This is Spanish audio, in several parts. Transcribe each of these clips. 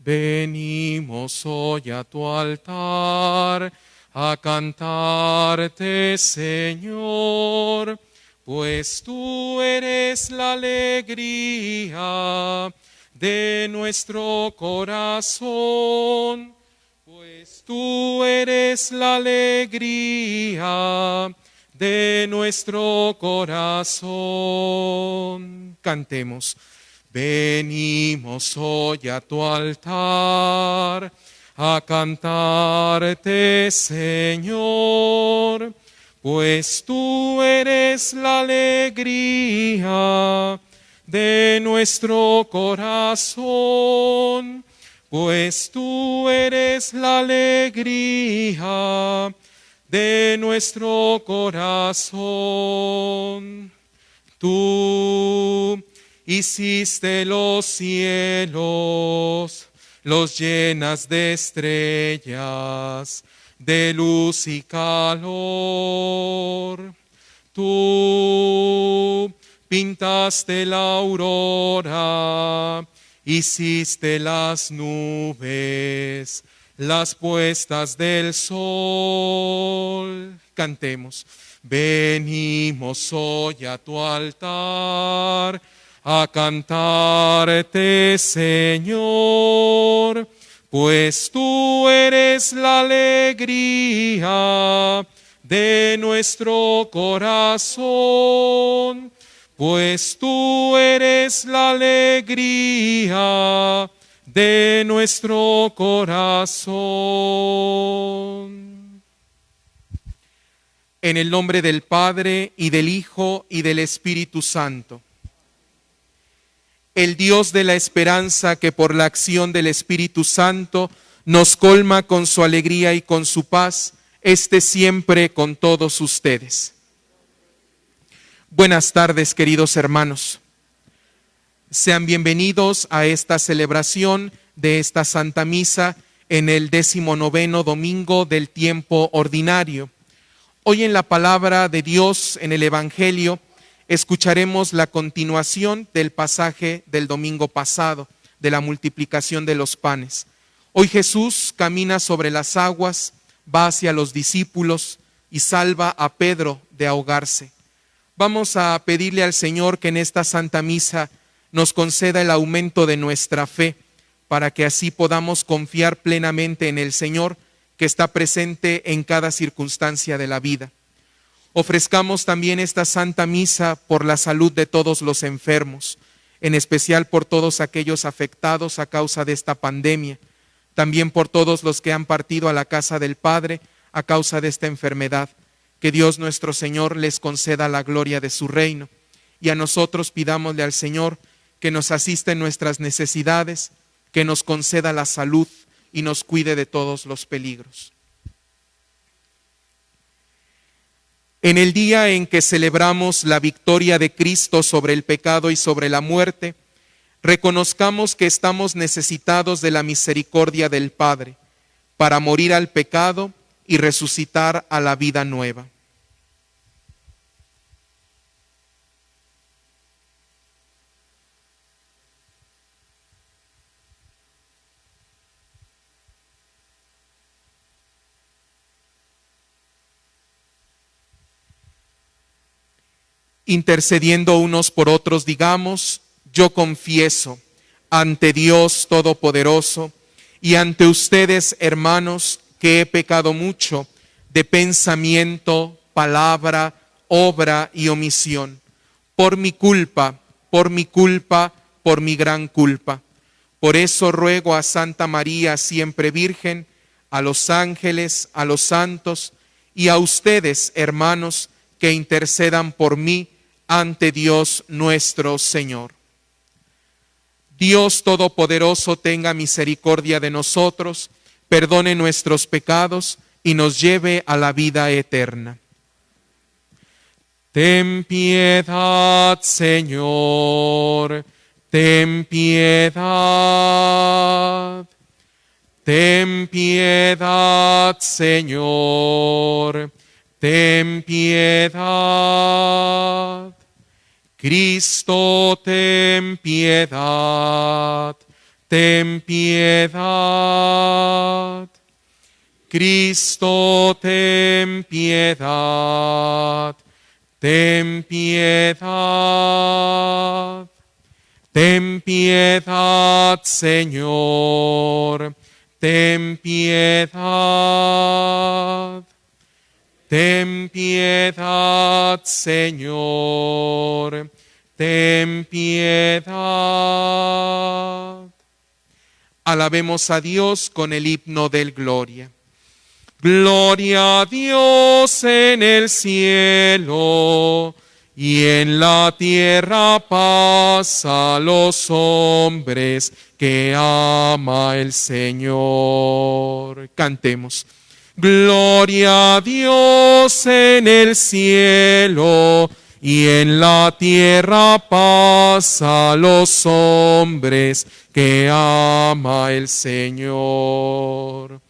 Venimos hoy a tu altar a cantarte, Señor, pues tú eres la alegría de nuestro corazón, pues tú eres la alegría de nuestro corazón. Cantemos. Venimos hoy a tu altar a cantarte, Señor, pues tú eres la alegría de nuestro corazón, pues tú eres la alegría de nuestro corazón. Tú hiciste los cielos, los llenas de estrellas, de luz y calor. Tú pintaste la aurora, hiciste las nubes, las puestas del sol. Cantemos. Venimos hoy a tu altar a cantarte, Señor, pues tú eres la alegría de nuestro corazón, pues tú eres la alegría de nuestro corazón. En el nombre del Padre, y del Hijo, y del Espíritu Santo. El Dios de la esperanza, que por la acción del Espíritu Santo nos colma con su alegría y con su paz, esté siempre con todos ustedes. Buenas tardes, queridos hermanos. Sean bienvenidos a esta celebración de esta Santa Misa en el 19º domingo del tiempo ordinario. Hoy en la palabra de Dios, en el Evangelio, escucharemos la continuación del pasaje del domingo pasado, de la multiplicación de los panes. Hoy Jesús camina sobre las aguas, va hacia los discípulos y salva a Pedro de ahogarse. Vamos a pedirle al Señor que en esta Santa Misa nos conceda el aumento de nuestra fe, para que así podamos confiar plenamente en el Señor, que está presente en cada circunstancia de la vida. Ofrezcamos también esta Santa Misa por la salud de todos los enfermos, en especial por todos aquellos afectados a causa de esta pandemia, también por todos los que han partido a la casa del Padre a causa de esta enfermedad. Que Dios nuestro Señor les conceda la gloria de su reino, y a nosotros pidámosle al Señor que nos asista en nuestras necesidades, que nos conceda la salud y nos cuide de todos los peligros. En el día en que celebramos la victoria de Cristo sobre el pecado y sobre la muerte, reconozcamos que estamos necesitados de la misericordia del Padre para morir al pecado y resucitar a la vida nueva. Intercediendo unos por otros, digamos: yo confieso ante Dios Todopoderoso y ante ustedes, hermanos, que he pecado mucho de pensamiento, palabra, obra y omisión, por mi culpa, por mi gran culpa. Por eso ruego a Santa María, siempre Virgen, a los ángeles, a los santos y a ustedes, hermanos, que intercedan por mí ante Dios nuestro Señor. Dios Todopoderoso tenga misericordia de nosotros, perdone nuestros pecados y nos lleve a la vida eterna. Ten piedad, Señor, ten piedad. Ten piedad, Señor, ten piedad. Cristo, ten piedad. ten piedad. Cristo, ten piedad. Ten piedad. Ten piedad, Señor. Ten piedad. Ten piedad, Señor. Ten piedad. Alabemos a Dios con el himno del Gloria. Gloria a Dios en el cielo y en la tierra paz a los hombres que ama el Señor. Cantemos. Gloria a Dios en el cielo y en la tierra paz a los hombres que ama el Señor.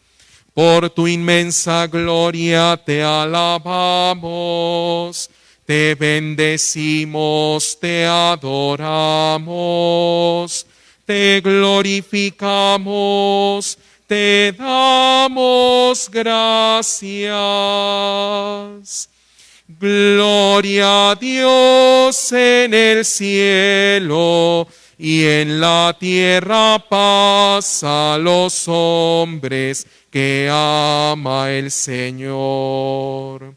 Por tu inmensa gloria te alabamos, te bendecimos, te adoramos, te glorificamos, te damos gracias. Gloria a Dios en el cielo y en la tierra paz a los hombres que ama el Señor.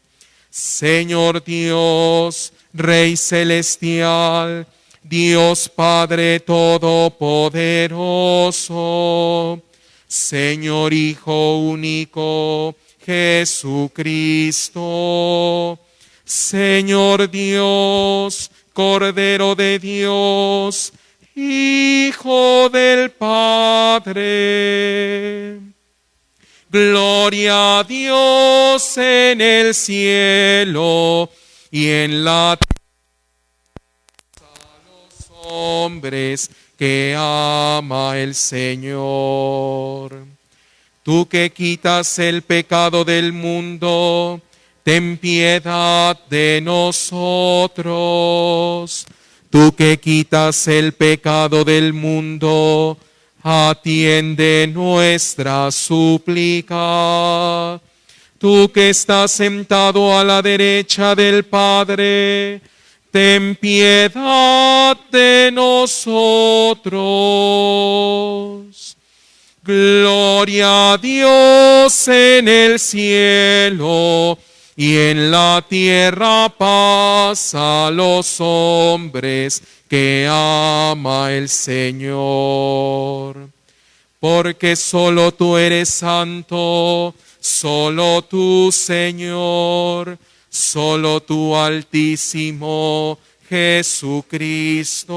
Señor Dios, Rey celestial, Dios Padre todopoderoso, Señor Hijo único, Jesucristo, Señor Dios, Cordero de Dios, Hijo del Padre. Gloria a Dios en el cielo y en la tierra a los hombres que ama el Señor. Tú que quitas el pecado del mundo, ten piedad de nosotros. Tú que quitas el pecado del mundo, atiende nuestra súplica. Tú que estás sentado a la derecha del Padre, ten piedad de nosotros. Gloria a Dios en el cielo y en la tierra paz a los hombres que ama el Señor. Porque solo tú eres santo, solo tú, Señor, solo tú, Altísimo Jesucristo,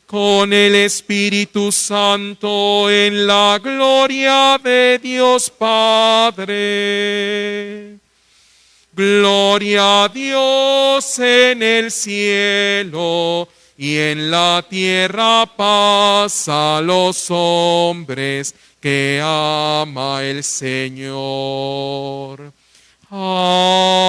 con el Espíritu Santo en la gloria de Dios Padre. Gloria a Dios en el cielo y en la tierra paz a los hombres que ama el Señor. Amén.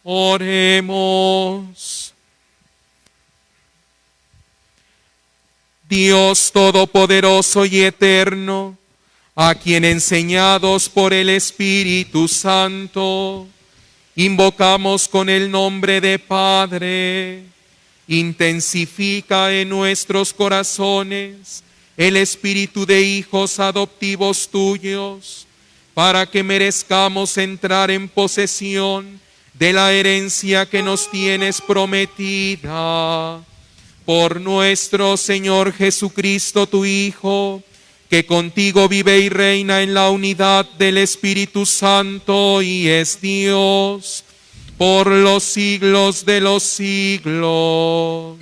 Oremos. Dios Todopoderoso y Eterno, a quien enseñados por el Espíritu Santo, invocamos con el nombre de Padre, intensifica en nuestros corazones el espíritu de hijos adoptivos tuyos, para que merezcamos entrar en posesión de la herencia que nos tienes prometida. Por nuestro Señor Jesucristo, tu Hijo, que contigo vive y reina en la unidad del Espíritu Santo y es Dios, por los siglos de los siglos.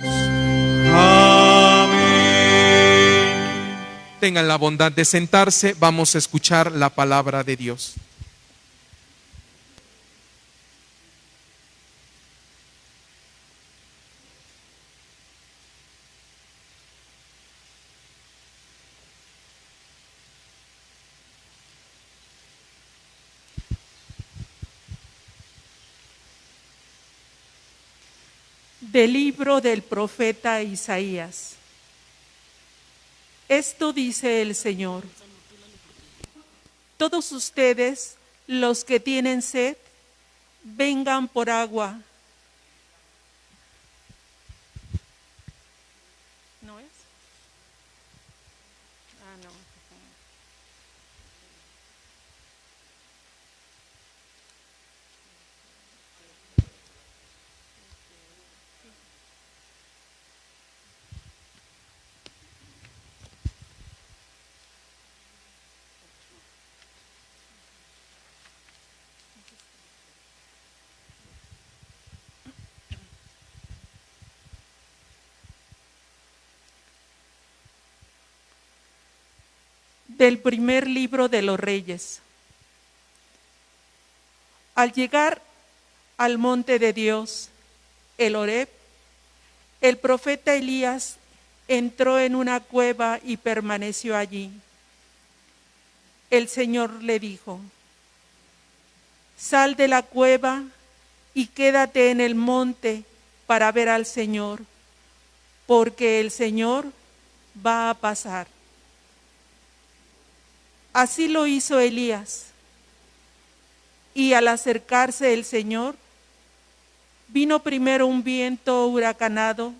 Amén. Tengan la bondad de sentarse, vamos a escuchar la palabra de Dios. Del libro del profeta Isaías. Esto dice el Señor: todos ustedes, los que tienen sed, vengan por agua. ¿No es? Ah, no. Del primer libro de los Reyes. Al llegar al monte de Dios, el Horeb, el profeta Elías entró en una cueva y permaneció allí. El Señor le dijo: sal de la cueva y quédate en el monte para ver al Señor, porque el Señor va a pasar. Así lo hizo Elías, y al acercarse el Señor, vino primero un viento huracanado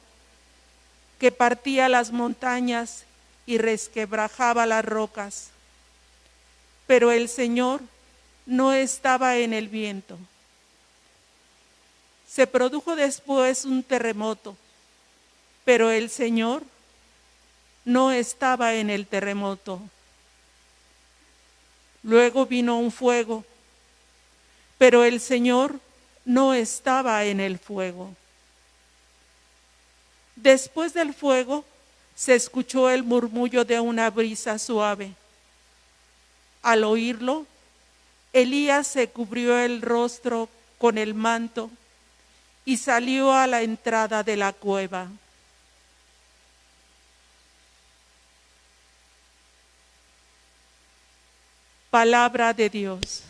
que partía las montañas y resquebrajaba las rocas. Pero el Señor no estaba en el viento. Se produjo después un terremoto, pero el Señor no estaba en el terremoto. Luego vino un fuego, pero el Señor no estaba en el fuego. Después del fuego se escuchó el murmullo de una brisa suave. Al oírlo, Elías se cubrió el rostro con el manto y salió a la entrada de la cueva. Palabra de Dios.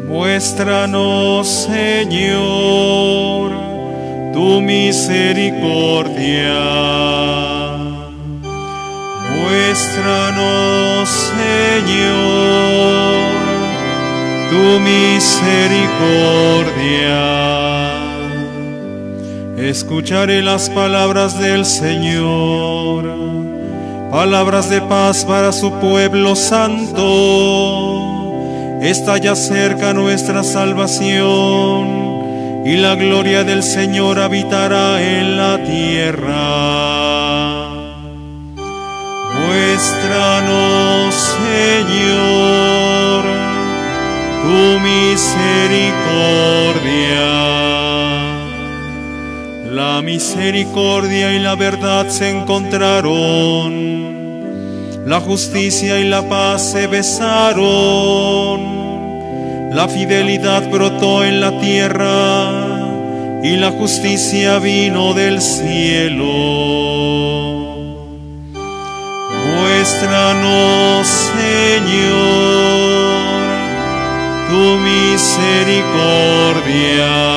Muéstranos, Señor, tu misericordia. Muéstranos, Señor, tu misericordia. Escucharé las palabras del Señor, palabras de paz para su pueblo santo. Está ya cerca nuestra salvación, y la gloria del Señor habitará en la tierra. Muéstranos, Señor, tu misericordia. La misericordia y la verdad se encontraron, la justicia y la paz se besaron. La fidelidad brotó en la tierra y la justicia vino del cielo. Muéstranos, Señor, tu misericordia.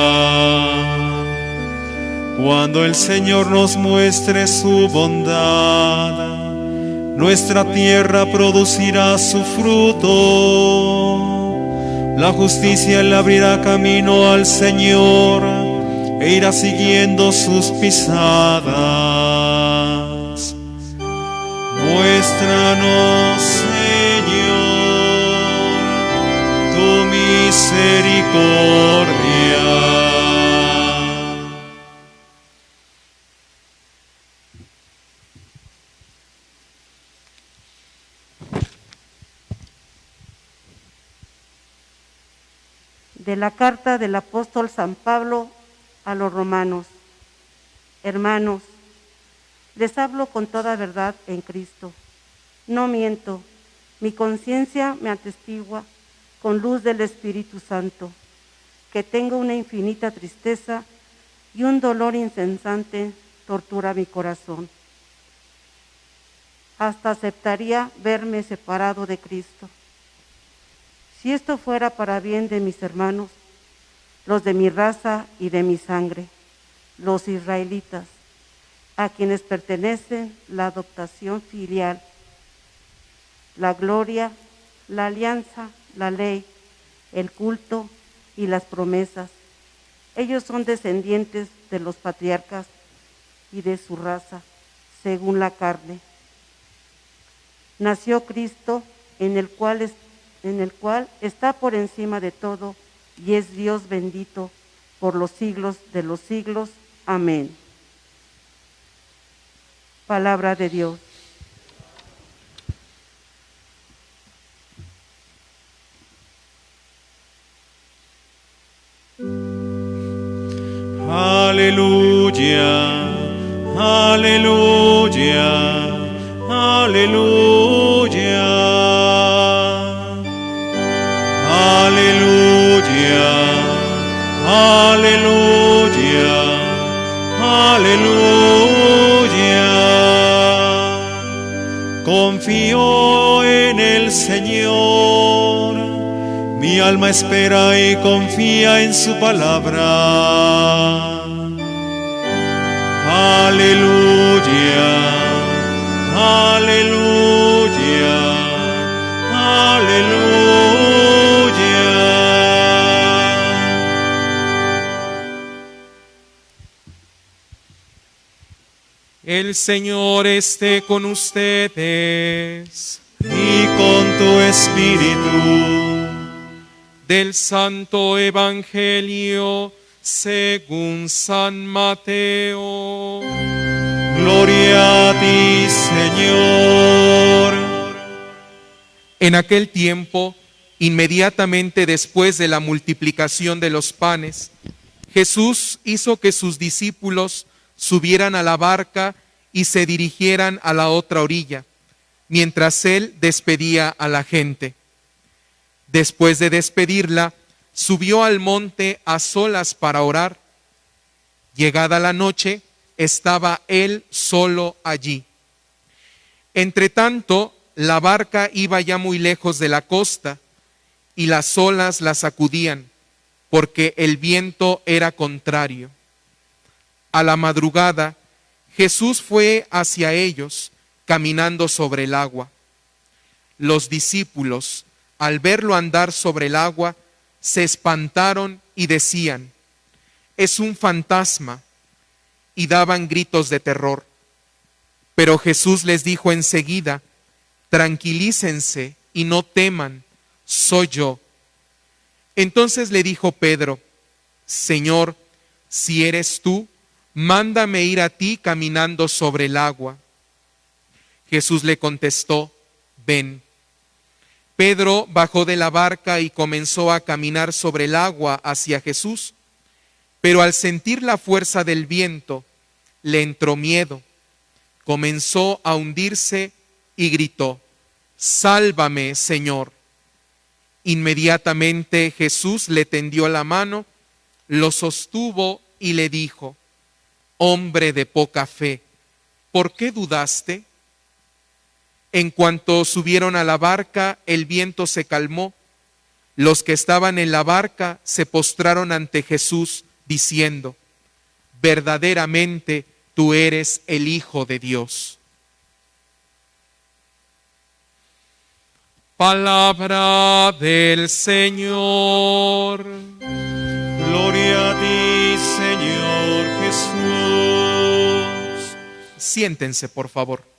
Cuando el Señor nos muestre su bondad, nuestra tierra producirá su fruto. La justicia le abrirá camino al Señor e irá siguiendo sus pisadas. Muéstranos, Señor, tu misericordia. De la carta del apóstol San Pablo a los romanos. Hermanos, les hablo con toda verdad en Cristo. No miento, mi conciencia me atestigua con luz del Espíritu Santo, que tengo una infinita tristeza y un dolor incesante tortura mi corazón. hasta aceptaría verme separado de Cristo. Si esto fuera para bien de mis hermanos, los de mi raza y de mi sangre, los israelitas, a quienes pertenecen la adoptación filial, la gloria, la alianza, la ley, el culto y las promesas. Ellos son descendientes de los patriarcas y de su raza, según la carne. Nació Cristo, en el cual está por encima de todo y es Dios bendito por los siglos de los siglos. Amén. Palabra de Dios. Aleluya, aleluya, aleluya, aleluya, aleluya, aleluya. Confío en el Señor, mi alma espera y confía en su palabra. Aleluya, aleluya, aleluya. El Señor esté con ustedes. Y con tu espíritu. Del Santo Evangelio según San Mateo. Gloria a ti, Señor. En aquel tiempo, inmediatamente después de la multiplicación de los panes, Jesús hizo que sus discípulos subieran a la barca y se dirigieran a la otra orilla, mientras él despedía a la gente. Después de despedirla, subió al monte a solas para orar. Llegada la noche, estaba él solo allí. Entretanto, la barca iba ya muy lejos de la costa y las olas la sacudían, porque el viento era contrario. A la madrugada, Jesús fue hacia ellos, caminando sobre el agua. Los discípulos, al verlo andar sobre el agua, se espantaron y decían: «Es un fantasma», y daban gritos de terror. Pero Jesús les dijo enseguida: «Tranquilícense y no teman, soy yo». Entonces le dijo Pedro: «Señor, si eres tú, mándame ir a ti caminando sobre el agua». Jesús le contestó: «Ven». Pedro bajó de la barca y comenzó a caminar sobre el agua hacia Jesús, pero al sentir la fuerza del viento, le entró miedo. Comenzó a hundirse y gritó: «Sálvame, Señor». Inmediatamente Jesús le tendió la mano, lo sostuvo y le dijo: «Hombre de poca fe, ¿por qué dudaste?». En cuanto subieron a la barca, el viento se calmó. Los que estaban en la barca se postraron ante Jesús, diciendo: «Verdaderamente tú eres el Hijo de Dios». Palabra del Señor. Gloria a ti, Señor Jesús. Siéntense, por favor.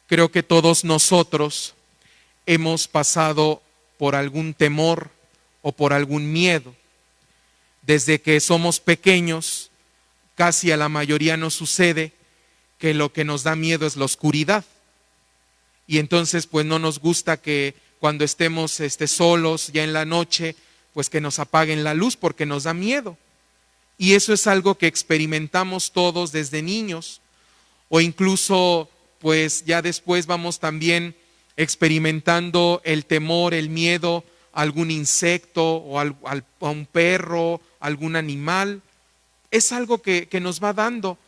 Creo que todos nosotros hemos pasado por algún temor o por algún miedo. Desde que somos pequeños, casi a la mayoría nos sucede que lo que nos da miedo es la oscuridad. Y entonces pues no nos gusta que cuando estemos solos ya en la noche, pues que nos apaguen la luz porque nos da miedo. Y eso es algo que experimentamos todos desde niños, o incluso pues ya después vamos también experimentando el temor, el miedo algún insecto o a un perro, algún animal. Es algo que nos va dando.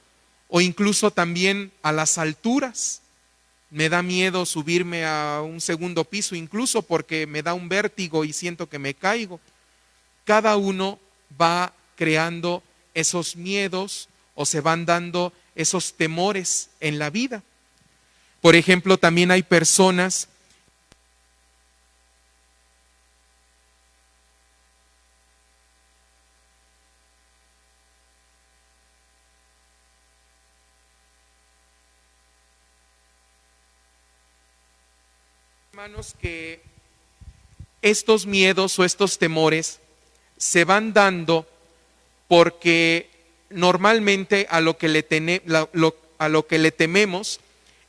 O incluso también a las alturas. Me da miedo subirme a un segundo piso, incluso porque me da un vértigo y siento que me caigo. Cada uno va creando esos miedos o se van dando esos temores en la vida. Por ejemplo, también hay personas hermanos, que estos miedos o estos temores se van dando porque normalmente a lo que le tememos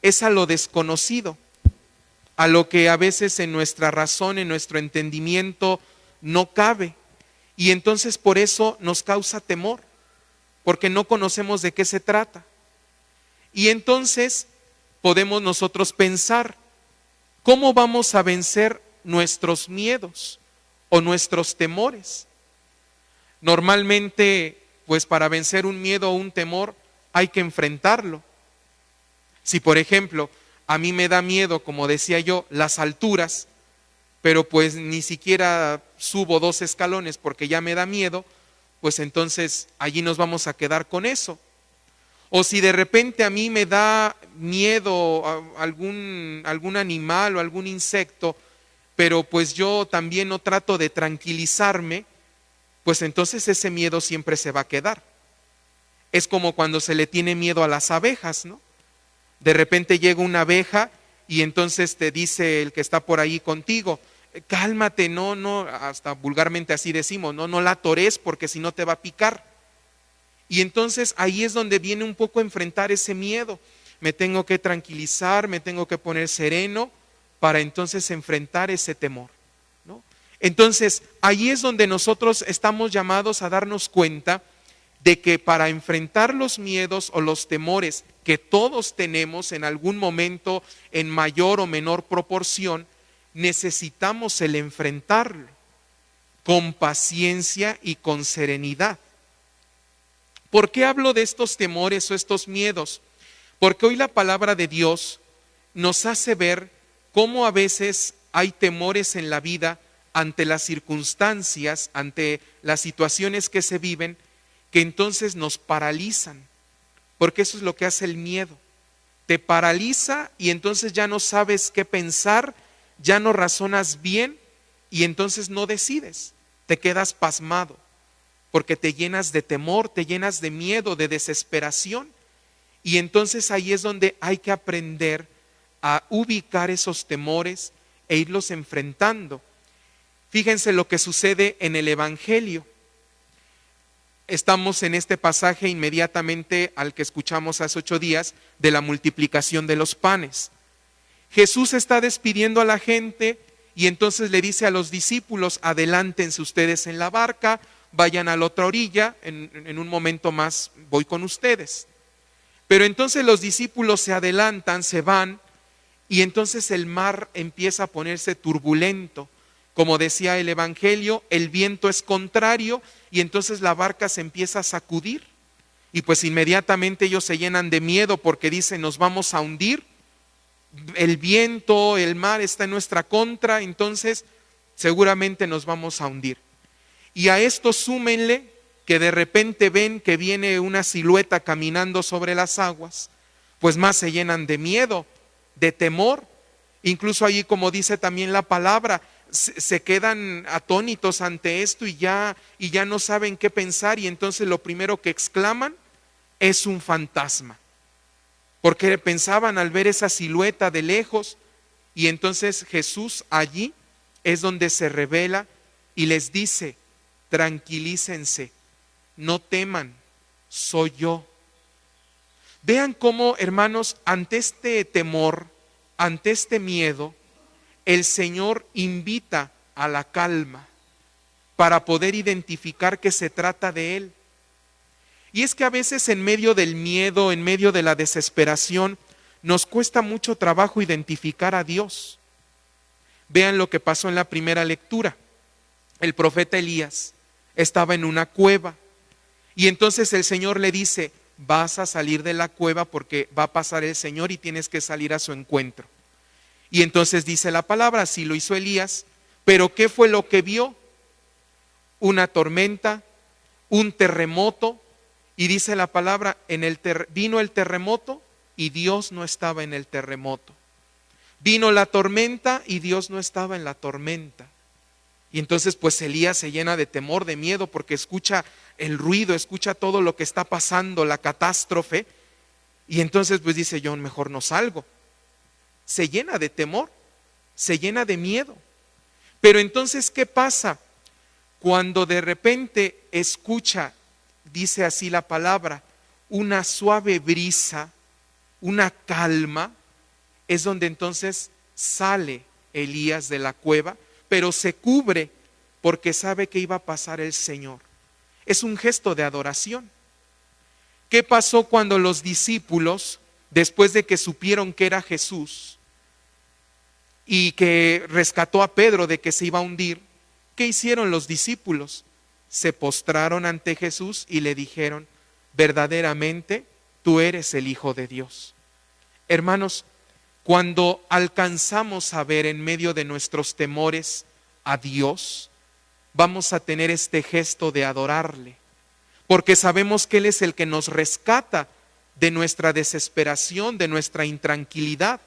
es a lo desconocido, a lo que a veces en nuestra razón, en nuestro entendimiento no cabe. Y entonces por eso nos causa temor, porque no conocemos de qué se trata. Y entonces podemos nosotros pensar, ¿cómo vamos a vencer nuestros miedos o nuestros temores? Normalmente, pues para vencer un miedo o un temor hay que enfrentarlo. Si por ejemplo, a mí me da miedo, como decía yo, las alturas, pero pues ni siquiera subo 2 escalones porque ya me da miedo, pues entonces allí nos vamos a quedar con eso. O si de repente a mí me da miedo algún animal o algún insecto, pero pues yo también no trato de tranquilizarme, pues entonces ese miedo siempre se va a quedar. Es como cuando se le tiene miedo a las abejas, ¿no? De repente llega una abeja y entonces te dice el que está por ahí contigo, cálmate, no, hasta vulgarmente así decimos, no la atores porque si no te va a picar. Y entonces ahí es donde viene un poco a enfrentar ese miedo. Me tengo que tranquilizar, me tengo que poner sereno para entonces enfrentar ese temor, ¿no? Entonces ahí es donde nosotros estamos llamados a darnos cuenta de que para enfrentar los miedos o los temores que todos tenemos en algún momento en mayor o menor proporción, necesitamos el enfrentarlo con paciencia y con serenidad. ¿Por qué hablo de estos temores o estos miedos? Porque hoy la palabra de Dios nos hace ver cómo a veces hay temores en la vida ante las circunstancias, ante las situaciones que se viven, que entonces nos paralizan. Porque eso es lo que hace el miedo. Te paraliza y entonces ya no sabes qué pensar, ya no razonas bien y entonces no decides, te quedas pasmado. Porque te llenas de temor, te llenas de miedo, de desesperación. Y entonces ahí es donde hay que aprender a ubicar esos temores e irlos enfrentando. Fíjense lo que sucede en el Evangelio. Estamos en este pasaje inmediatamente al que escuchamos hace 8 días de la multiplicación de los panes. Jesús está despidiendo a la gente y entonces le dice a los discípulos, adelántense ustedes en la barca, vayan a la otra orilla, en un momento más voy con ustedes. Pero entonces los discípulos se adelantan, se van, y entonces el mar empieza a ponerse turbulento. Como decía el Evangelio, el viento es contrario, y entonces la barca se empieza a sacudir. Y pues inmediatamente ellos se llenan de miedo porque dicen, nos vamos a hundir. El viento, el mar está en nuestra contra, entonces seguramente nos vamos a hundir. Y a esto súmenle que de repente ven que viene una silueta caminando sobre las aguas, pues más se llenan de miedo, de temor. Incluso allí, como dice también la palabra, se quedan atónitos ante esto y ya no saben qué pensar, y entonces lo primero que exclaman es un fantasma. Porque pensaban al ver esa silueta de lejos, y entonces Jesús allí es donde se revela y les dice, tranquilícense, no teman, soy yo. Vean cómo, hermanos, ante este temor, ante este miedo, el Señor invita a la calma para poder identificar que se trata de Él. Y es que a veces en medio del miedo, en medio de la desesperación, nos cuesta mucho trabajo identificar a Dios. Vean lo que pasó en la primera lectura. el profeta Elías, estaba en una cueva. Y entonces el Señor le dice, vas a salir de la cueva porque va a pasar el Señor y tienes que salir a su encuentro. Y entonces dice la palabra, así lo hizo Elías. Pero ¿qué fue lo que vio? Una tormenta, un terremoto. Y dice la palabra, vino el terremoto y Dios no estaba en el terremoto. Vino la tormenta y Dios no estaba en la tormenta. Y entonces pues Elías se llena de temor, de miedo, porque escucha el ruido, escucha todo lo que está pasando, la catástrofe. Y entonces pues dice, yo mejor no salgo. Se llena de temor, se llena de miedo. Pero entonces, ¿qué pasa? Cuando de repente escucha, dice así la palabra, una suave brisa, una calma, es donde entonces sale Elías de la cueva, pero se cubre porque sabe que iba a pasar el Señor. Es un gesto de adoración. ¿Qué pasó cuando los discípulos, después de que supieron que era Jesús y que rescató a Pedro de que se iba a hundir, qué hicieron los discípulos? Se postraron ante Jesús y le dijeron, verdaderamente tú eres el Hijo de Dios. Hermanos, cuando alcanzamos a ver en medio de nuestros temores a Dios, vamos a tener este gesto de adorarle, porque sabemos que Él es el que nos rescata de nuestra desesperación, de nuestra intranquilidad.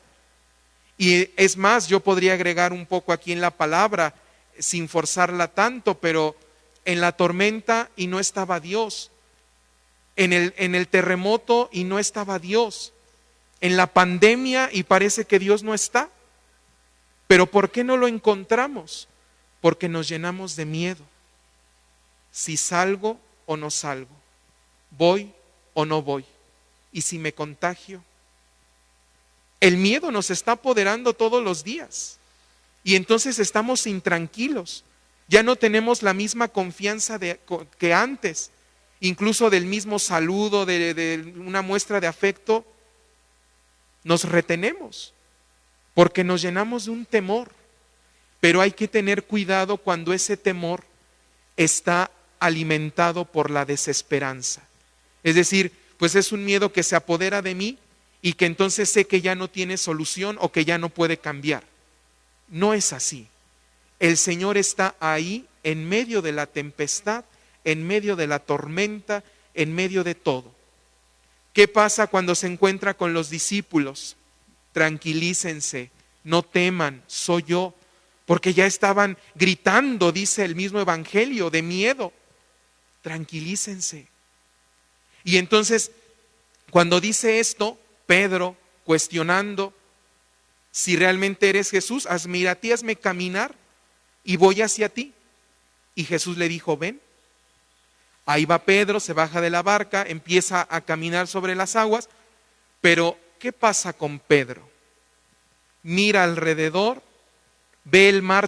Y es más, yo podría agregar un poco aquí en la palabra, sin forzarla tanto, pero en la tormenta y no estaba Dios, en el terremoto y no estaba Dios, en la pandemia y parece que Dios no está. Pero ¿por qué no lo encontramos? Porque nos llenamos de miedo. Si salgo o no salgo, voy o no voy, y si me contagio. El miedo nos está apoderando todos los días y entonces estamos intranquilos. Ya no tenemos la misma confianza que antes, incluso del mismo saludo, de una muestra de afecto. Nos retenemos porque nos llenamos de un temor, pero hay que tener cuidado cuando ese temor está alimentado por la desesperanza. Es decir, pues es un miedo que se apodera de mí y que entonces sé que ya no tiene solución o que ya no puede cambiar. No es así. El Señor está ahí en medio de la tempestad, en medio de la tormenta, en medio de todo. ¿Qué pasa cuando se encuentra con los discípulos? Tranquilícense, no teman, soy yo. Porque ya estaban gritando, dice el mismo Evangelio, de miedo. Tranquilícense. Y entonces, cuando dice esto, Pedro, cuestionando si realmente eres Jesús, mira, a ti, hazme caminar y voy hacia ti. Y Jesús le dijo, ven. Ahí va Pedro, se baja de la barca, empieza a caminar sobre las aguas, pero ¿qué pasa con Pedro? Mira alrededor, ve el mar.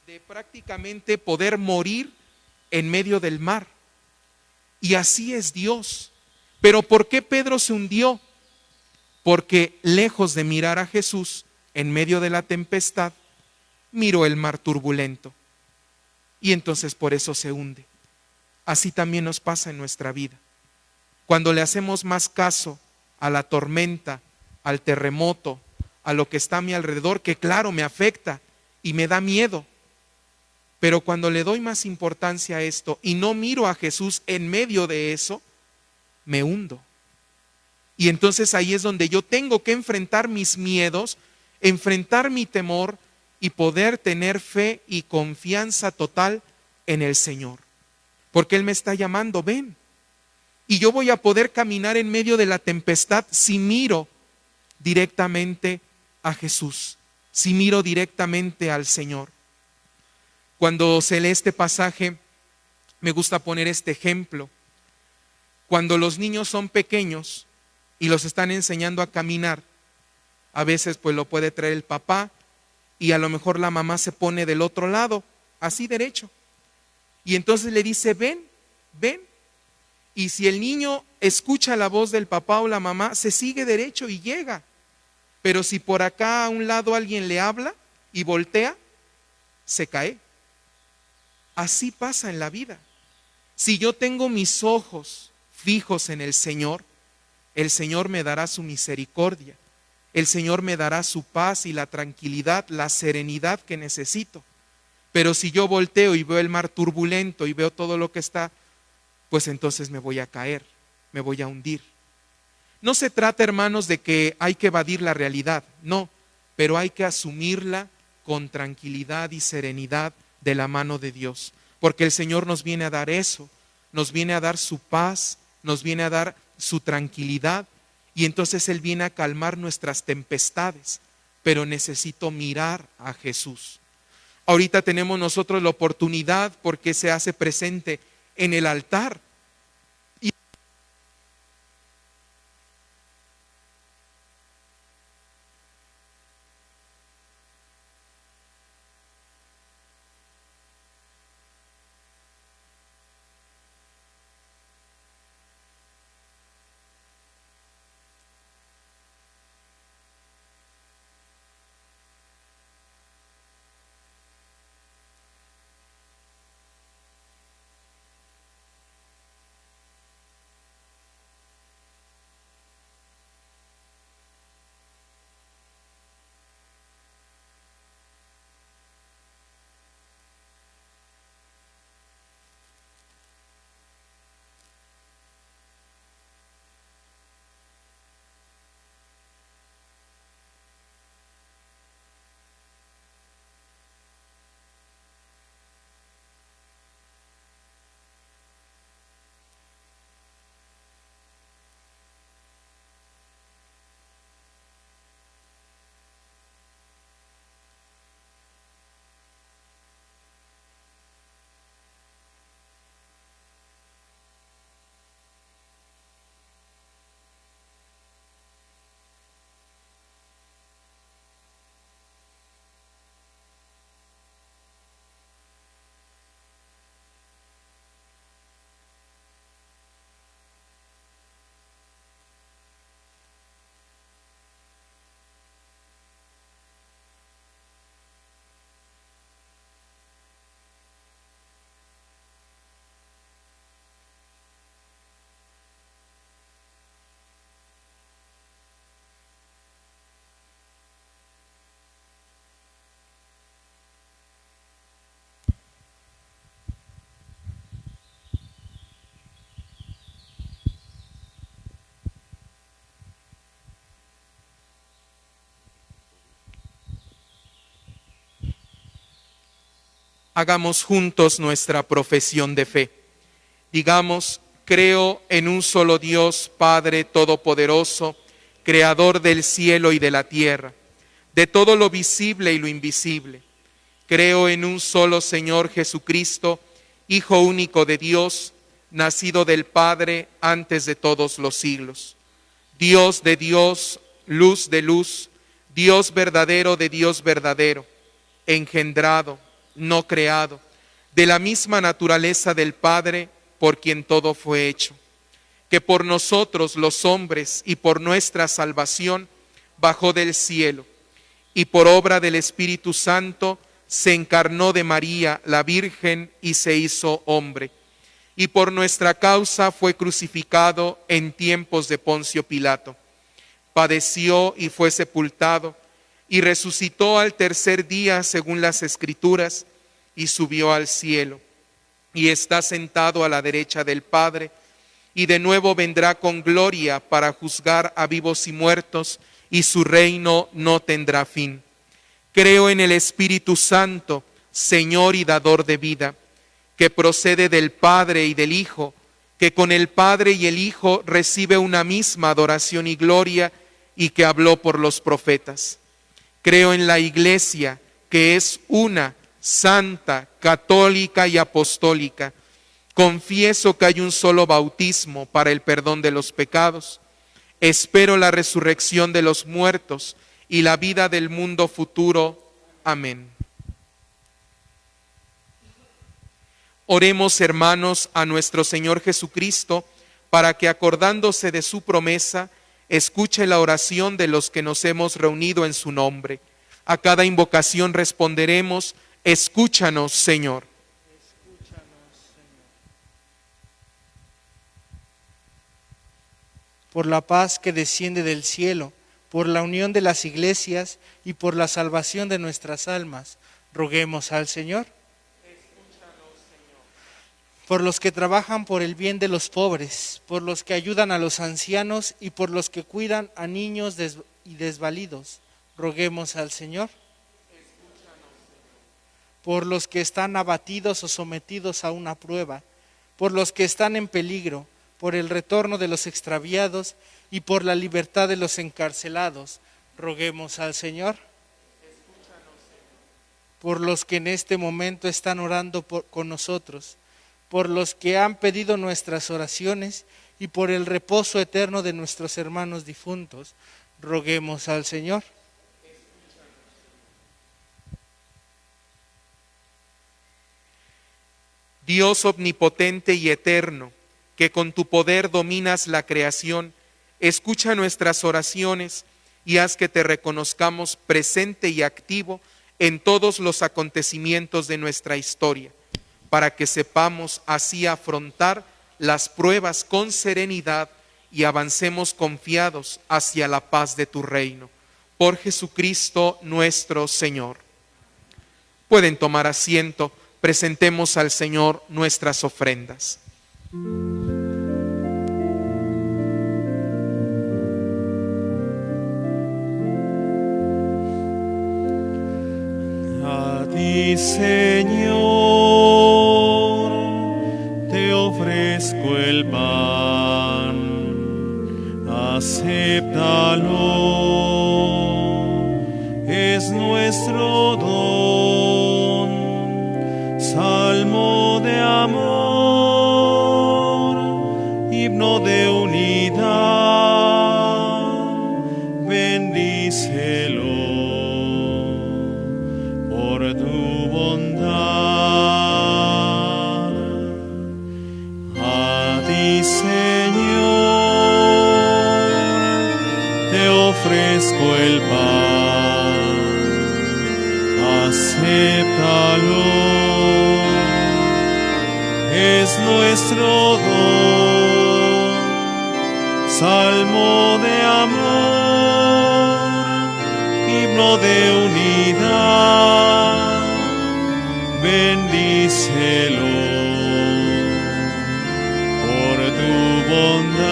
De prácticamente poder morir en medio del mar. Y así es Dios. Pero ¿por qué Pedro se hundió? Porque lejos de mirar a Jesús en medio de la tempestad, miró el mar turbulento. Y entonces por eso se hunde. Así también nos pasa en nuestra vida. Cuando le hacemos más caso a la tormenta, al terremoto, a lo que está a mi alrededor, que claro me afecta y me da miedo. Pero cuando le doy más importancia a esto y no miro a Jesús en medio de eso, me hundo. Y entonces ahí es donde yo tengo que enfrentar mis miedos, enfrentar mi temor y poder tener fe y confianza total en el Señor. Porque Él me está llamando, ven. Y yo voy a poder caminar en medio de la tempestad si miro directamente a Jesús, si miro directamente al Señor. Cuando se lee este pasaje, me gusta poner este ejemplo. Cuando los niños son pequeños y los están enseñando a caminar, a veces pues lo puede traer el papá y a lo mejor la mamá se pone del otro lado, así derecho. Y entonces le dice, ven, ven. Y si el niño escucha la voz del papá o la mamá, se sigue derecho y llega. Pero si por acá a un lado alguien le habla y voltea, se cae. Así pasa en la vida. Si yo tengo mis ojos fijos en el Señor me dará su misericordia. El Señor me dará su paz y la tranquilidad, la serenidad que necesito. Pero si yo volteo y veo el mar turbulento y veo todo lo que está, pues entonces me voy a caer, me voy a hundir. No se trata, hermanos, de que hay que evadir la realidad, no, pero hay que asumirla con tranquilidad y serenidad de la mano de Dios, porque el Señor nos viene a dar eso, nos viene a dar su paz, nos viene a dar su tranquilidad, y entonces Él viene a calmar nuestras tempestades, pero necesito mirar a Jesús. Ahorita tenemos nosotros la oportunidad porque se hace presente en el altar. Hagamos juntos nuestra profesión de fe. Digamos, creo en un solo Dios, Padre Todopoderoso, Creador del cielo y de la tierra, de todo lo visible y lo invisible. Creo en un solo Señor Jesucristo, Hijo único de Dios, nacido del Padre antes de todos los siglos. Dios de Dios, luz de luz, Dios verdadero de Dios verdadero, engendrado, no creado, de la misma naturaleza del Padre, por quien todo fue hecho, que por nosotros los hombres y por nuestra salvación bajó del cielo, y por obra del Espíritu Santo se encarnó de María, la Virgen, y se hizo hombre, y por nuestra causa fue crucificado en tiempos de Poncio Pilato. Padeció y fue sepultado, y resucitó al tercer día según las Escrituras, y subió al cielo, y está sentado a la derecha del Padre, y de nuevo vendrá con gloria para juzgar a vivos y muertos, y su reino no tendrá fin. Creo en el Espíritu Santo, Señor y dador de vida, que procede del Padre y del Hijo, que con el Padre y el Hijo recibe una misma adoración y gloria, y que habló por los profetas. Creo en la Iglesia, que es una, santa, católica y apostólica. Confieso que hay un solo bautismo para el perdón de los pecados. Espero la resurrección de los muertos y la vida del mundo futuro. Amén. Oremos, hermanos, a nuestro Señor Jesucristo, para que, acordándose de su promesa, escuche la oración de los que nos hemos reunido en su nombre. A cada invocación responderemos: escúchanos, Señor. Por la paz que desciende del cielo, por la unión de las iglesias y por la salvación de nuestras almas, roguemos al Señor. Por los que trabajan por el bien de los pobres, por los que ayudan a los ancianos y por los que cuidan a niños y desvalidos, roguemos al Señor. Por los que están abatidos o sometidos a una prueba, por los que están en peligro, por el retorno de los extraviados y por la libertad de los encarcelados, roguemos al Señor. Por los que en este momento están orando con nosotros, por los que han pedido nuestras oraciones y por el reposo eterno de nuestros hermanos difuntos, roguemos al Señor. Dios omnipotente y eterno, que con tu poder dominas la creación, escucha nuestras oraciones y haz que te reconozcamos presente y activo en todos los acontecimientos de nuestra historia, para que sepamos así afrontar las pruebas con serenidad y avancemos confiados hacia la paz de tu reino. Por Jesucristo nuestro Señor. Pueden tomar asiento, presentemos al Señor nuestras ofrendas. A ti, Señor, te ofrezco el pan, acéptalo, es nuestro don, salmo de amor, himno de unidad, bendícelo por tu bondad. A ti, Señor, te ofrezco el pan, acéptalo, es nuestro don, salmo de amor, himno de unidad, bendícelo por tu bondad.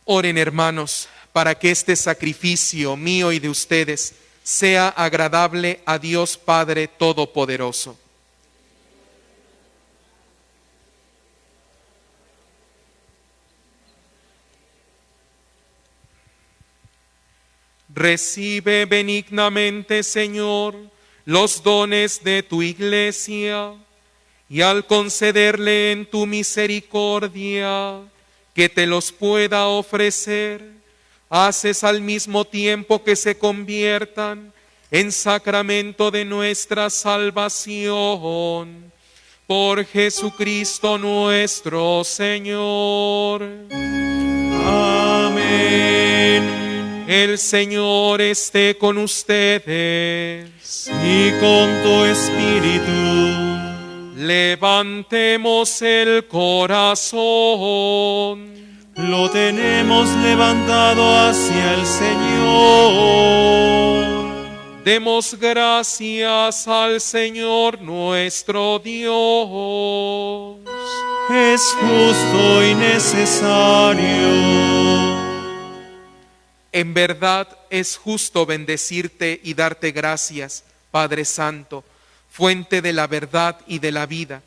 Oren, hermanos, para que este sacrificio mío y de ustedes sea agradable a Dios Padre Todopoderoso. Recibe benignamente, Señor, los dones de tu Iglesia, y al concederle en tu misericordia que te los pueda ofrecer, haces al mismo tiempo que se conviertan en sacramento de nuestra salvación. Por Jesucristo nuestro Señor. Amén. El Señor esté con ustedes. y con tu espíritu. Levantemos el corazón. Lo tenemos levantado hacia el Señor. Demos gracias al Señor nuestro Dios. Es justo y necesario. En verdad es justo bendecirte y darte gracias, Padre Santo, fuente de la verdad y de la vida,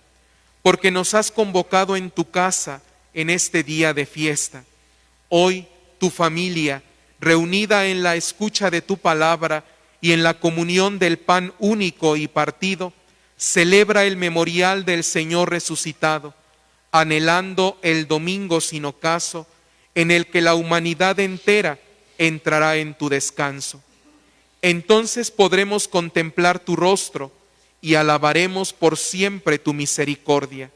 porque nos has convocado en tu casa en este día de fiesta. Hoy tu familia, reunida en la escucha de tu palabra y en la comunión del pan único y partido, celebra el memorial del Señor resucitado, anhelando el domingo sin ocaso, en el que la humanidad entera entrará en tu descanso. Entonces podremos contemplar tu rostro y alabaremos por siempre tu misericordia.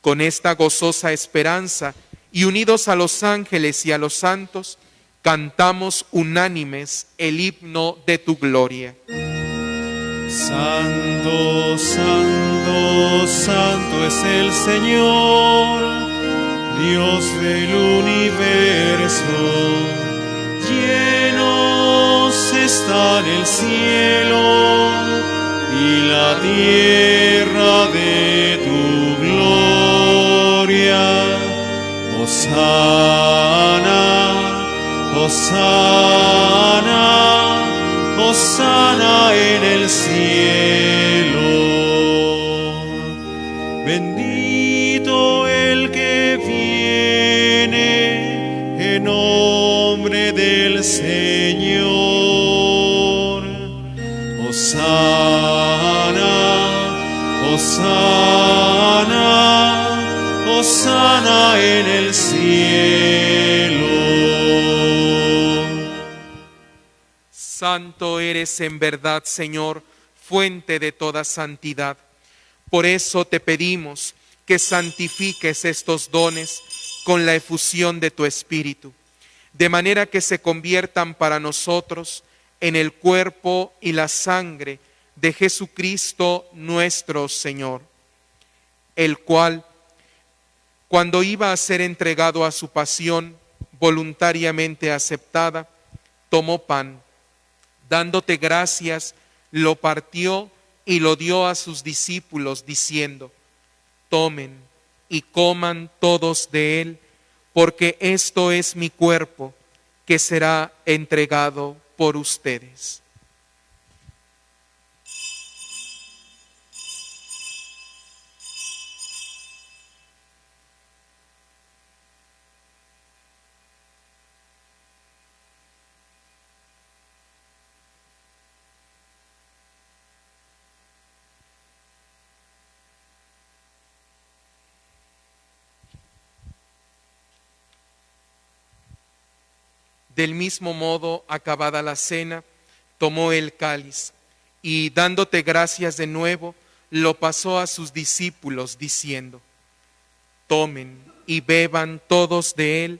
Con esta gozosa esperanza y unidos a los ángeles y a los santos, cantamos unánimes el himno de tu gloria. Santo, santo, santo es el Señor, Dios del universo. Llenos están el cielo y la tierra de tu gloria. Hosana, Hosana, Hosana en el cielo. Bendito el que viene en nombre del Señor. Hosana, Hosana, Hosana en el cielo. Santo eres en verdad, Señor, fuente de toda santidad. Por eso te pedimos que santifiques estos dones con la efusión de tu Espíritu, de manera que se conviertan para nosotros en el cuerpo y la sangre de Jesucristo nuestro Señor, el cual, cuando iba a ser entregado a su pasión voluntariamente aceptada, tomó pan, dándote gracias, lo partió y lo dio a sus discípulos, diciendo: tomen y coman todos de él, porque esto es mi cuerpo, que será entregado por ustedes. Del mismo modo, acabada la cena, tomó el cáliz y, dándote gracias de nuevo, lo pasó a sus discípulos, diciendo: tomen y beban todos de él,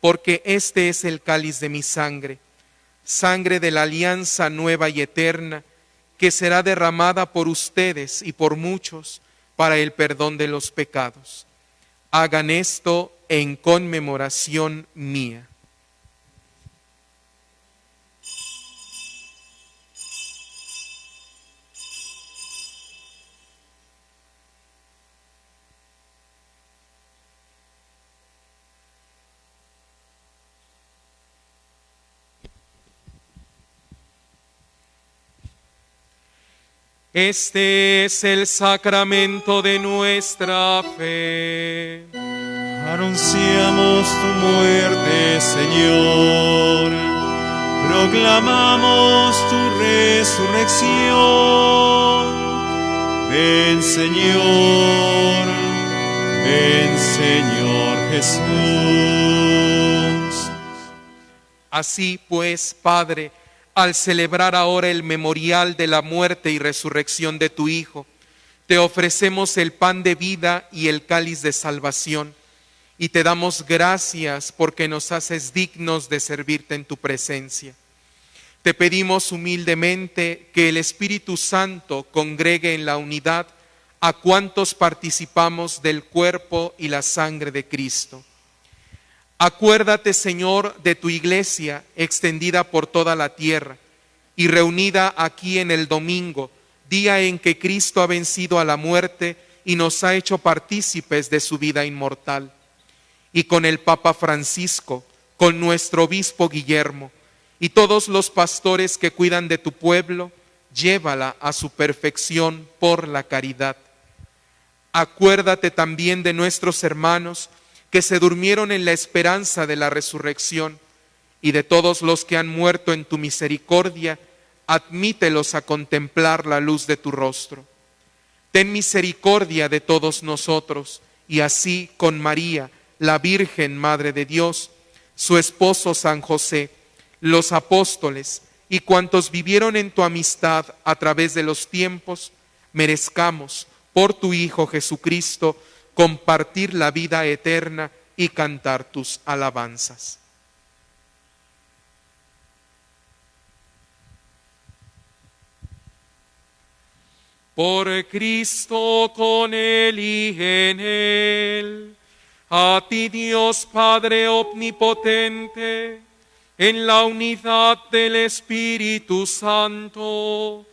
porque este es el cáliz de mi sangre, sangre de la alianza nueva y eterna, que será derramada por ustedes y por muchos para el perdón de los pecados. Hagan esto en conmemoración mía. Este es el sacramento de nuestra fe. Anunciamos tu muerte, Señor. Proclamamos tu resurrección. Ven, Señor. Ven, Señor Jesús. Así pues, Padre, al celebrar ahora el memorial de la muerte y resurrección de tu Hijo, te ofrecemos el pan de vida y el cáliz de salvación, y te damos gracias porque nos haces dignos de servirte en tu presencia. Te pedimos humildemente que el Espíritu Santo congregue en la unidad a cuantos participamos del cuerpo y la sangre de Cristo. Acuérdate, Señor, de tu iglesia extendida por toda la tierra y reunida aquí en el domingo, día en que Cristo ha vencido a la muerte y nos ha hecho partícipes de su vida inmortal. Y con el Papa Francisco, con nuestro obispo Guillermo y todos los pastores que cuidan de tu pueblo, llévala a su perfección por la caridad. Acuérdate también de nuestros hermanos que se durmieron en la esperanza de la resurrección, y de todos los que han muerto en tu misericordia, admítelos a contemplar la luz de tu rostro. Ten misericordia de todos nosotros, y así con María, la Virgen Madre de Dios, su esposo San José, los apóstoles y cuantos vivieron en tu amistad a través de los tiempos, merezcamos, por tu Hijo Jesucristo, compartir la vida eterna y cantar tus alabanzas. Por Cristo, con Él y en Él, a ti Dios Padre omnipotente, en la unidad del Espíritu Santo,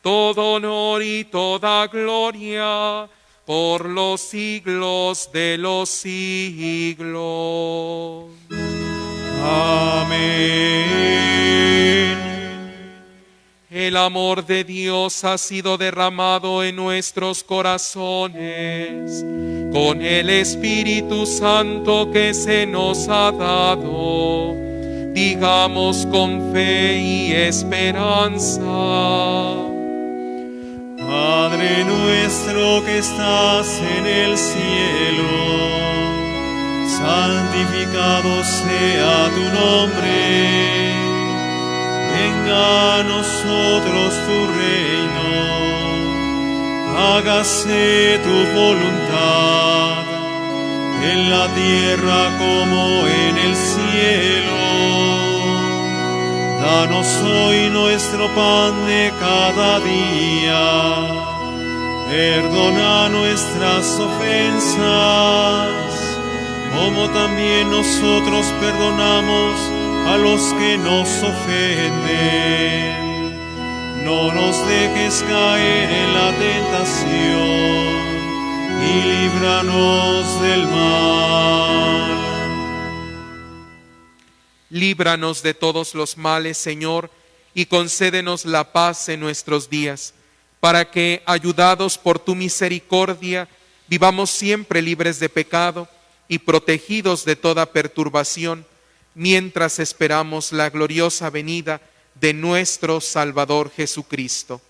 todo honor y toda gloria por los siglos de los siglos. Amén. El amor de Dios ha sido derramado en nuestros corazones con el Espíritu Santo que se nos ha dado. Digamos con fe y esperanza: Padre nuestro que estás en el cielo, santificado sea tu nombre. Venga a nosotros tu reino, hágase tu voluntad, en la tierra como en el cielo. Danos hoy nuestro pan de cada día, perdona nuestras ofensas, como también nosotros perdonamos a los que nos ofenden. No nos dejes caer en la tentación y líbranos del mal. Líbranos de todos los males, Señor, y concédenos la paz en nuestros días, para que, ayudados por tu misericordia, vivamos siempre libres de pecado y protegidos de toda perturbación, mientras esperamos la gloriosa venida de nuestro Salvador Jesucristo.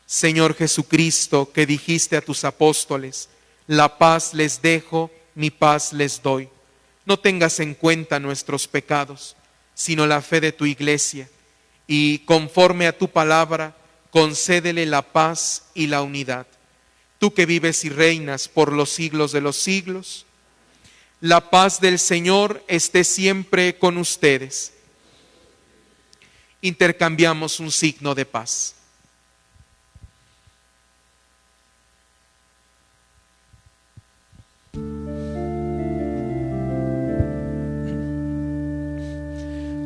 Señor Jesucristo, que dijiste a tus apóstoles: la paz les dejo, mi paz les doy. No tengas en cuenta nuestros pecados, sino la fe de tu iglesia, y conforme a tu palabra, concédele la paz y la unidad. Tú que vives y reinas por los siglos de los siglos, la paz del Señor esté siempre con ustedes. Intercambiamos un signo de paz.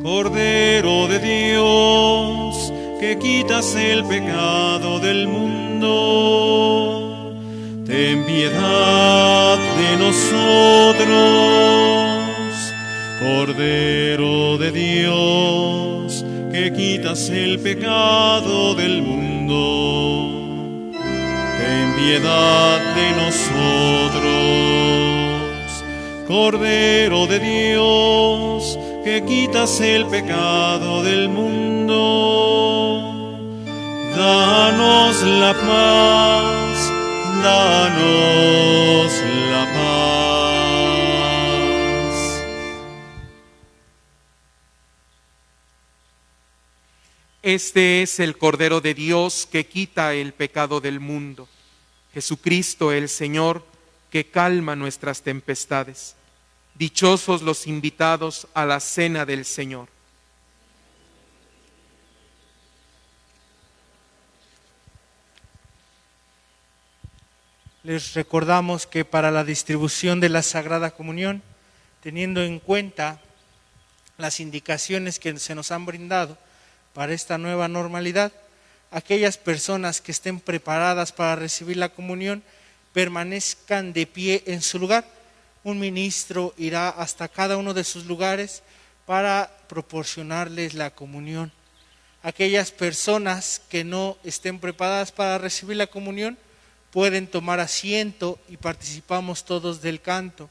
Cordero de Dios, que quitas el pecado del mundo, ten piedad de nosotros. Cordero de Dios, que quitas el pecado del mundo, ten piedad de nosotros. Cordero de Dios, que quitas el pecado del mundo, danos la paz, danos la paz. Este es el Cordero de Dios que quita el pecado del mundo. Jesucristo el Señor, que calma nuestras tempestades. Dichosos los invitados a la cena del Señor. Les recordamos que para la distribución de la Sagrada Comunión, teniendo en cuenta las indicaciones que se nos han brindado para esta nueva normalidad, aquellas personas que estén preparadas para recibir la comunión permanezcan de pie en su lugar. Un ministro irá hasta cada uno de sus lugares para proporcionarles la comunión. Aquellas personas que no estén preparadas para recibir la comunión pueden tomar asiento y participamos todos del canto.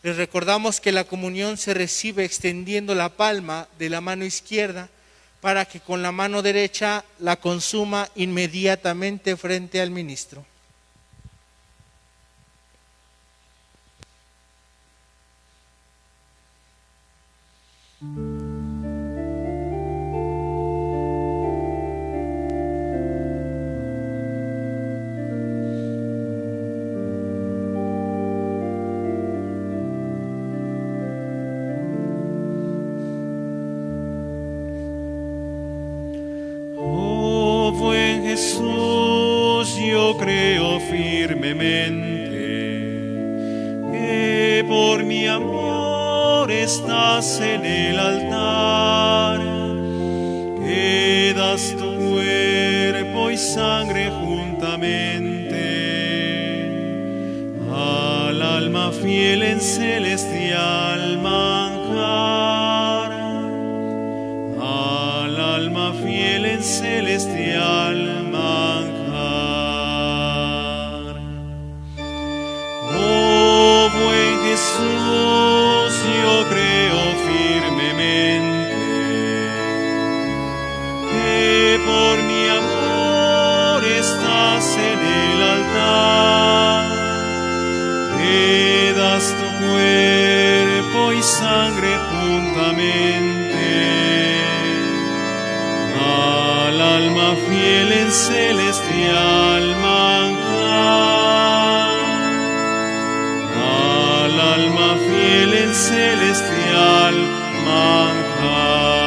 Les recordamos que la comunión se recibe extendiendo la palma de la mano izquierda para que con la mano derecha la consuma inmediatamente frente al ministro. Oh buen Jesús, yo creo firmemente que por mi amor estás en el altar, que das tu cuerpo y sangre juntamente al alma fiel en celestial manjar, al alma fiel en celestial manjar. Oh buen Jesús, yo creo firmemente que por mi amor estás en el altar, que das tu cuerpo y sangre juntamente al alma fiel en celestial manjar, al alma fiel en celestial manjar.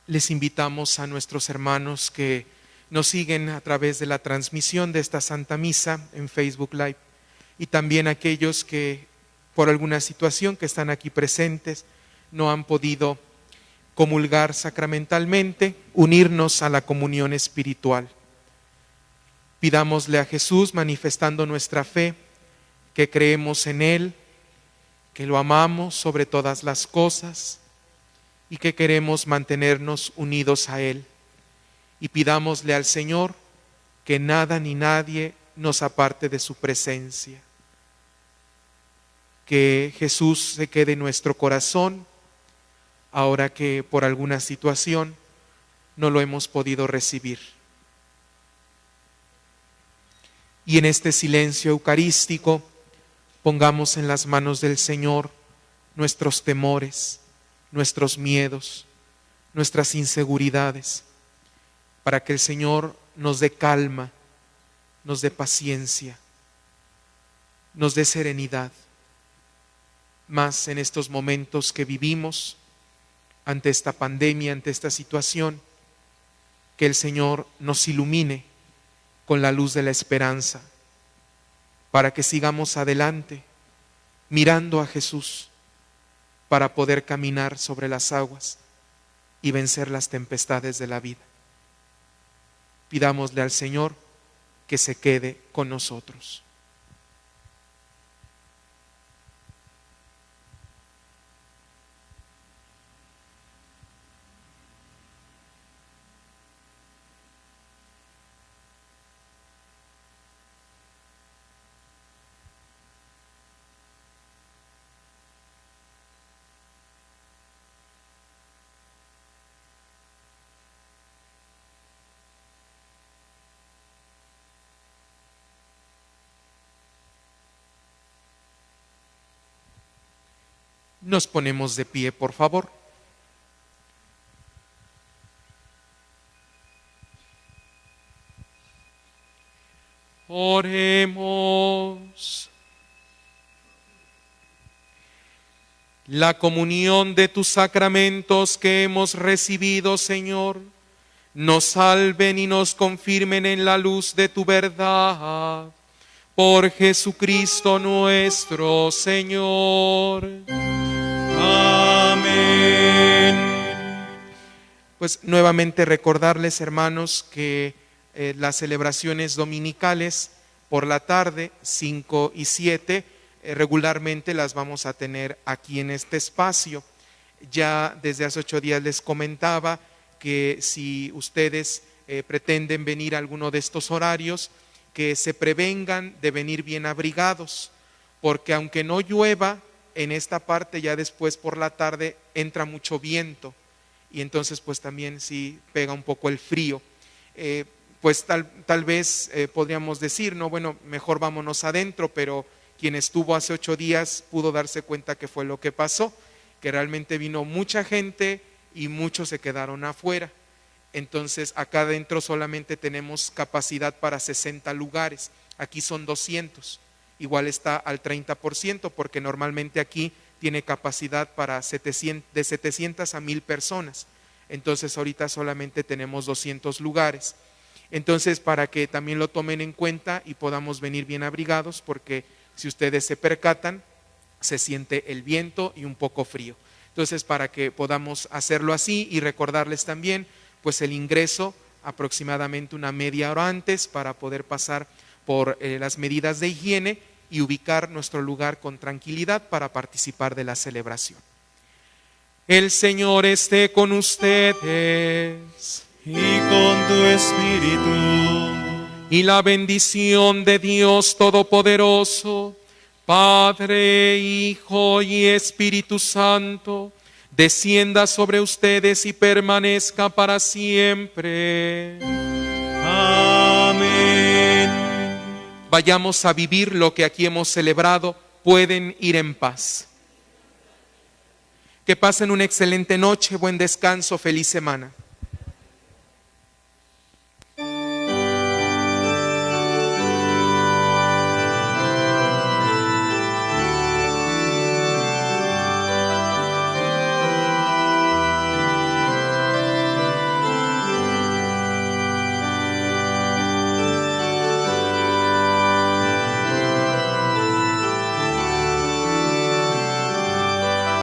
Les invitamos a nuestros hermanos que nos siguen a través de la transmisión de esta Santa Misa en Facebook Live y también a aquellos que por alguna situación que están aquí presentes no han podido comulgar sacramentalmente, unirnos a la comunión espiritual. Pidámosle a Jesús, manifestando nuestra fe, que creemos en Él, que lo amamos sobre todas las cosas y que queremos mantenernos unidos a Él. Y pidámosle al Señor que nada ni nadie nos aparte de su presencia. Que Jesús se quede en nuestro corazón, ahora que por alguna situación no lo hemos podido recibir. Y en este silencio eucarístico pongamos en las manos del Señor nuestros temores, nuestros miedos, nuestras inseguridades, para que el Señor nos dé calma, nos dé paciencia. nos dé serenidad, más en estos momentos que vivimos, ante esta pandemia, ante esta situación, que el Señor nos ilumine con la luz de la esperanza, para que sigamos adelante, mirando a Jesús, para poder caminar sobre las aguas y vencer las tempestades de la vida. Pidámosle al Señor que se quede con nosotros. Nos ponemos de pie, por favor. Oremos. La comunión de tus sacramentos que hemos recibido, Señor, nos salven y nos confirmen en la luz de tu verdad. Por Jesucristo nuestro Señor. Amén. Pues nuevamente recordarles, hermanos, que las celebraciones dominicales por la tarde, 5 y 7, regularmente las vamos a tener aquí en este espacio. Ya desde hace 8 días les comentaba que si ustedes pretenden venir a alguno de estos horarios, que se prevengan de venir bien abrigados, porque aunque no llueva, en esta parte ya después por la tarde entra mucho viento y entonces pues también sí pega un poco el frío. Pues tal vez podríamos decir, no, bueno, mejor vámonos adentro, pero quien estuvo hace 8 días pudo darse cuenta que fue lo que pasó, que realmente vino mucha gente y muchos se quedaron afuera. Entonces acá adentro solamente tenemos capacidad para 60 lugares, aquí son 200, igual está al 30%, porque normalmente aquí tiene capacidad para de 700 a 1000 personas, entonces ahorita solamente tenemos 200 lugares. Entonces, para que también lo tomen en cuenta y podamos venir bien abrigados, porque si ustedes se percatan, se siente el viento y un poco frío. Entonces, para que podamos hacerlo así y recordarles también, pues el ingreso aproximadamente una media hora antes para poder pasar por las medidas de higiene y ubicar nuestro lugar con tranquilidad para participar de la celebración. El Señor esté con ustedes. Y con tu espíritu. Y la bendición de Dios Todopoderoso, Padre, Hijo y Espíritu Santo, descienda sobre ustedes y permanezca para siempre. Amén. Vayamos a vivir lo que aquí hemos celebrado. Pueden ir en paz. Que pasen una excelente noche, buen descanso, feliz semana.